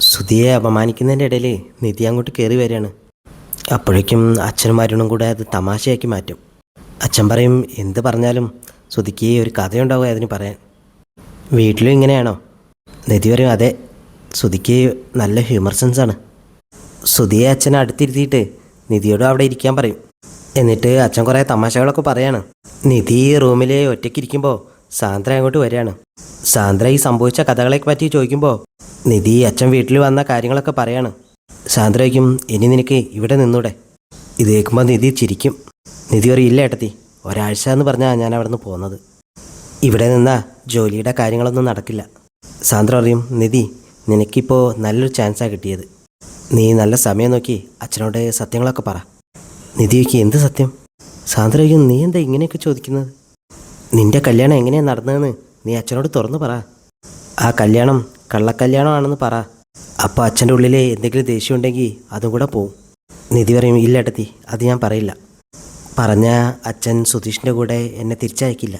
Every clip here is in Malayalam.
സുധിയെ അപമാനിക്കുന്നതിൻ്റെ ഇടയിൽ നിധി അങ്ങോട്ട് കയറി വരികയാണ്. അപ്പോഴേക്കും അച്ഛന്മാരും കൂടെ അത് തമാശയാക്കി മാറ്റും. അച്ഛൻ പറയും, എന്ത് പറഞ്ഞാലും സുധിക്ക് ഒരു കഥയുണ്ടാവുക അതിന് പറയാൻ. വീട്ടിലും ഇങ്ങനെയാണോ? നിധി പറയും, അതെ, സുധിക്ക് നല്ല ഹ്യൂമർ സെൻസാണ്. സുധിയെ അച്ഛനെ അടുത്തിരുത്തിയിട്ട് നിധിയോട് അവിടെ ഇരിക്കാൻ പറയും. എന്നിട്ട് അച്ഛൻ കുറേ തമാശകളൊക്കെ പറയാണ്. നിധി റൂമിൽ ഒറ്റയ്ക്കിരിക്കുമ്പോൾ സാന്ദ്ര അങ്ങോട്ട് വരികയാണ്. സാന്ദ്ര ഈ സംഭവിച്ച കഥകളെ പറ്റി ചോദിക്കുമ്പോൾ നിധി അച്ഛൻ വീട്ടിൽ വന്ന കാര്യങ്ങളൊക്കെ പറയാണ്. സാന്ദ്രയ്ക്കും, ഇനി നിനക്ക് ഇവിടെ നിന്നൂടെ? ഇത് കേൾക്കുമ്പോൾ നിധി ചിരിക്കും. നിധി പറയില്ല ഏട്ടത്തി, ഒരാഴ്ച എന്ന് പറഞ്ഞാൽ ഞാൻ അവിടെ നിന്ന് പോകുന്നത്. ഇവിടെ നിന്നാൽ ജോലിയുടെ കാര്യങ്ങളൊന്നും നടക്കില്ല. സാന്ദ്ര പറയും, നിധി നിനക്കിപ്പോൾ നല്ലൊരു ചാൻസാണ് കിട്ടിയത്. നീ നല്ല സമയം നോക്കി അച്ഛനോട് സത്യങ്ങളൊക്കെ പറ. നിധിക്ക്, എന്ത് സത്യം? സാന്ദ്രയ്ക്കും, നീ എന്താ ഇങ്ങനെയൊക്കെ ചോദിക്കുന്നത്? നിന്റെ കല്യാണം എങ്ങനെയാണ് നടന്നതെന്ന് നീ അച്ഛനോട് തുറന്നു പറ. ആ കല്യാണം കള്ളക്കല്യാണമാണെന്ന് പറ. അപ്പോൾ അച്ഛൻ്റെ ഉള്ളിൽ എന്തെങ്കിലും ദേഷ്യം ഉണ്ടെങ്കിൽ അതും കൂടെ പോവും. നിധി പറയും, ഇല്ല ഏട്ടത്തി, അത് ഞാൻ പറയില്ല. പറഞ്ഞ അച്ഛൻ സുധീഷിൻ്റെ കൂടെ എന്നെ തിരിച്ചയക്കില്ല.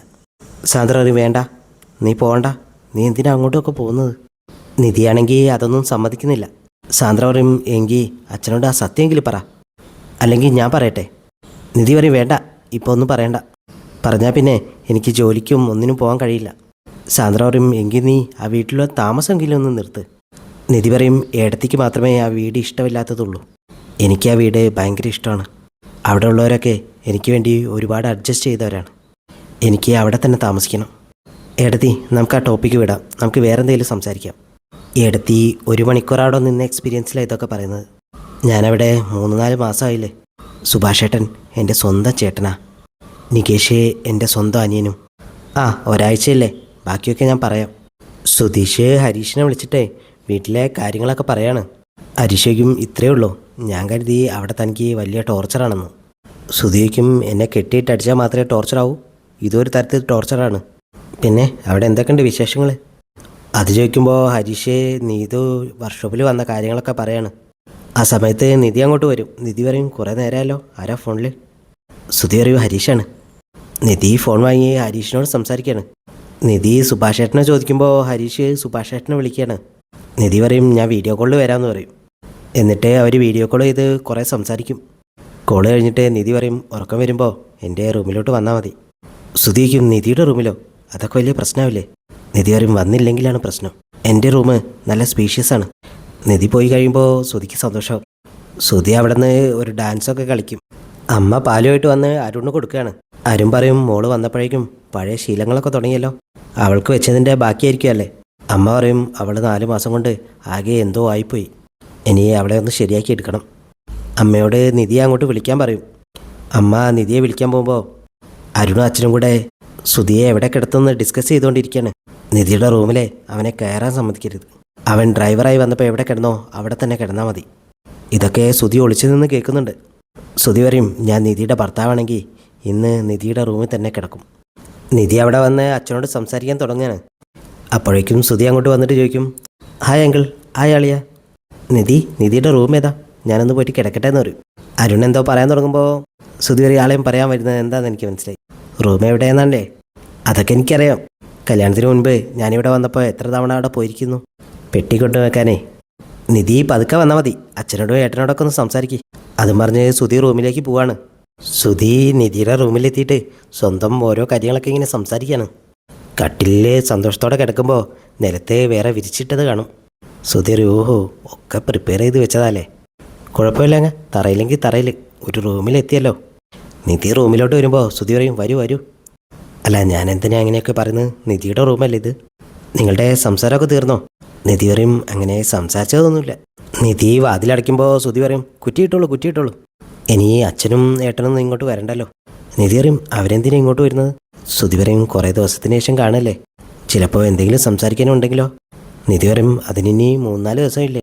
സാന്ദ്ര പറയും, വേണ്ട, നീ പോകണ്ട, നീ എന്തിനാ അങ്ങോട്ടൊക്കെ പോകുന്നത്? നിധിയാണെങ്കിൽ അതൊന്നും സമ്മതിക്കുന്നില്ല. സാന്ദ്ര പറയും, എങ്കിൽ അച്ഛനോട് ആ സത്യമെങ്കിലും പറ, അല്ലെങ്കിൽ ഞാൻ പറയട്ടെ. നിധി പറയും, വേണ്ട, ഇപ്പോൾ ഒന്നും പറയണ്ട. പറഞ്ഞാൽ പിന്നെ എനിക്ക് ജോലിക്കും ഒന്നിനും പോകാൻ കഴിയില്ല. സാന്ദ്ര പറയും, എങ്കിൽ നീ ആ വീട്ടിലെ താമസമെങ്കിലും ഒന്ന് നിർത്ത്. നിധി പറയും, ഏടത്തിക്ക് മാത്രമേ ആ വീട് ഇഷ്ടമില്ലാത്തതുള്ളൂ. എനിക്ക് ആ വീട് ഭയങ്കര ഇഷ്ടമാണ്. അവിടെ ഉള്ളവരൊക്കെ എനിക്ക് വേണ്ടി ഒരുപാട് അഡ്ജസ്റ്റ് ചെയ്തവരാണ്. എനിക്ക് അവിടെ തന്നെ താമസിക്കണം. ഏടത്തി, നമുക്ക് ആ ടോപ്പിക്ക് വിടാം, നമുക്ക് വേറെ എന്തെങ്കിലും സംസാരിക്കാം. ഏടത്തി 1 മണിക്കൂർ അവിടെ നിന്ന് എക്സ്പീരിയൻസിലാണ് ഇതൊക്കെ പറയുന്നത്. ഞാനവിടെ 3-4 മാസമായില്ലേ. സുഭാഷേട്ടൻ എൻ്റെ സ്വന്തം ചേട്ടനാ. നികേഷ് എൻ്റെ സ്വന്തം അനിയനും. ഒരാഴ്ചയല്ലേ, ബാക്കിയൊക്കെ ഞാൻ പറയാം. സുധീഷ് ഹരീഷിനെ വിളിച്ചിട്ടേ വീട്ടിലെ കാര്യങ്ങളൊക്കെ പറയാണ്. ഹരീഷയ്ക്കും, ഇത്രയേ ഉള്ളൂ, ഞാൻ കരുതി അവിടെ തനിക്ക് വലിയ ടോർച്ചറാണെന്ന്. സുധീക്കും, എന്നെ കെട്ടിയിട്ട് അടിച്ചാൽ മാത്രമേ ടോർച്ചറാവൂ? ഇതൊരു തരത്തിൽ ടോർച്ചറാണ്. പിന്നെ അവിടെ എന്തൊക്കെയുണ്ട് വിശേഷങ്ങൾ? അത് ചോദിക്കുമ്പോൾ ഹരീഷ് നീതു വർക്ക്ഷോപ്പിൽ വന്ന കാര്യങ്ങളൊക്കെ പറയാണ്. ആ സമയത്ത് നിധി അങ്ങോട്ട് വരും. നിധി പറയും, കുറേ നേരമല്ലോ, ആരാ ഫോണിൽ? സുധി പറയും, ഹരീഷാണ്. നിധി ഫോൺ വാങ്ങി ഹരീഷിനോട് സംസാരിക്കുകയാണ്. നിധി സുഭാഷേട്ടനെ ചോദിക്കുമ്പോൾ ഹരീഷ് സുഭാഷേട്ടനെ വിളിക്കുകയാണ്. നിധി പറയും, ഞാൻ വീഡിയോ കോളിൽ വരാമെന്ന് പറയും. എന്നിട്ട് അവർ വീഡിയോ കോൾ ചെയ്ത് കുറേ സംസാരിക്കും. കോൾ കഴിഞ്ഞിട്ട് നിധി പറയും, ഉറക്കം വരുമ്പോൾ എൻ്റെ റൂമിലോട്ട് വന്നാൽ മതി. സുധിക്കും, നിധിയുടെ റൂമിലോ? അതൊക്കെ വലിയ പ്രശ്നമാവില്ലേ? നിധി പറയും, വന്നില്ലെങ്കിലാണ് പ്രശ്നം. എൻ്റെ റൂം നല്ല സ്പീഷ്യസ് ആണ്. നിധി പോയി കഴിയുമ്പോൾ സുധിക്ക് സന്തോഷമാവും. സുധി അവിടെ നിന്ന് ഒരു ഡാൻസൊക്കെ കളിക്കും. അമ്മ പാലുമായിട്ട് വന്ന് അരുണ് കൊടുക്കുകയാണ്. അരുൺ പറയും, മോള് വന്നപ്പോഴേക്കും പഴയ ശീലങ്ങളൊക്കെ തുടങ്ങിയല്ലോ, അവൾക്ക് വെച്ചതിൻ്റെ ബാക്കിയായിരിക്കും അല്ലേ? അമ്മ പറയും, അവൾ 4 മാസം കൊണ്ട് ആകെ എന്തോ ആയിപ്പോയി, ഇനി അവളെ ഒന്ന് ശരിയാക്കി എടുക്കണം. അമ്മയോട് നിധിയെ അങ്ങോട്ട് വിളിക്കാൻ പറയും. അമ്മ നിധിയെ വിളിക്കാൻ പോകുമ്പോൾ അരുണും അച്ഛനും കൂടെ സുധിയെ എവിടെ കിടത്തുമെന്ന് ഡിസ്കസ് ചെയ്തുകൊണ്ടിരിക്കുകയാണ്. നിധിയുടെ റൂമിലെ അവനെ കയറാൻ സമ്മതിക്കരുത്. അവൻ ഡ്രൈവറായി വന്നപ്പോൾ എവിടെ കിടന്നോ അവിടെ തന്നെ കിടന്നാൽ മതി. ഇതൊക്കെ സുധി ഒളിച്ചു നിന്ന് കേൾക്കുന്നുണ്ട്. സുധി പറയും, ഞാൻ നിധിയുടെ ഭർത്താവാണെങ്കിൽ ഇന്ന് നിധിയുടെ റൂമിൽ തന്നെ കിടക്കും. നിധി അവിടെ വന്ന് അച്ഛനോട് സംസാരിക്കാൻ തുടങ്ങുകയാണ്. അപ്പോഴേക്കും സുധി അങ്ങോട്ട് വന്നിട്ട് ചോദിക്കും, ഹായ് അങ്കിൾ, ഹായ് അളിയ. നിധിയുടെ റൂം ഏതാ? ഞാനൊന്ന് പോയിട്ട് കിടക്കട്ടെ എന്ന് പറയും. അരുൺ എന്തോ പറയാൻ തുടങ്ങുമ്പോൾ സുധി പറയും, ആളെയും പറയാൻ വരുന്നത് എന്താണെന്ന് എനിക്ക് മനസ്സിലായി. റൂം എവിടെയെന്നാണ്ടേ? അതൊക്കെ എനിക്കറിയാം. കല്യാണത്തിന് മുൻപ് ഞാനിവിടെ വന്നപ്പോൾ എത്ര തവണ അവിടെ പോയിരിക്കുന്നു, പെട്ടി കൊണ്ടു വെക്കാനേ. നിധി പതുക്കെ വന്നാൽ മതി, അച്ഛനോടും ഏട്ടനോടൊക്കെ ഒന്ന് സംസാരിക്കും. അതും പറഞ്ഞ് സുധി റൂമിലേക്ക് പോവാണ്. സുധി നിധിയുടെ റൂമിലെത്തിയിട്ട് സ്വന്തം ഓരോ കാര്യങ്ങളൊക്കെ ഇങ്ങനെ സംസാരിക്കുകയാണ്. കട്ടിലിൽ സന്തോഷത്തോടെ കിടക്കുമ്പോൾ നിലത്തെ വേറെ വിരിച്ചിട്ടത് കാണും. സുധി ഒരു, ഓഹോ, ഒക്കെ പ്രിപ്പയർ ചെയ്ത് വെച്ചതല്ലേ, കുഴപ്പമില്ല, അങ്ങ് തറയില്ലെങ്കിൽ തറയിൽ ഒരു റൂമിലെത്തിയല്ലോ. നിധി റൂമിലോട്ട് വരുമ്പോൾ സുധി പറയും, വരൂ. അല്ല, ഞാൻ എന്തിനാ അങ്ങനെയൊക്കെ പറയുന്നത്? നിധിയുടെ റൂമല്ലേ ഇത്? നിങ്ങളുടെ സംസാരമൊക്കെ തീർന്നോ? നിധി പറയും, അങ്ങനെ സംസാരിച്ചതൊന്നുമില്ല. നിധി വാതിലടയ്ക്കുമ്പോൾ സുധി പറയും, കുറ്റിയിട്ടോളൂ. ഇനി അച്ഛനും ഏട്ടനും ഇങ്ങോട്ട് വരണ്ടല്ലോ. നിധി പറയും, അവരെന്തിനാ ഇങ്ങോട്ട് വരുന്നത്? സുധി പറയും, കുറേ ദിവസത്തിന് ശേഷം കാണല്ലേ, ചിലപ്പോൾ എന്തെങ്കിലും സംസാരിക്കാനുണ്ടെങ്കിലോ? നിധി പറയും, അതിനി 3-4 ദിവസമില്ലേ,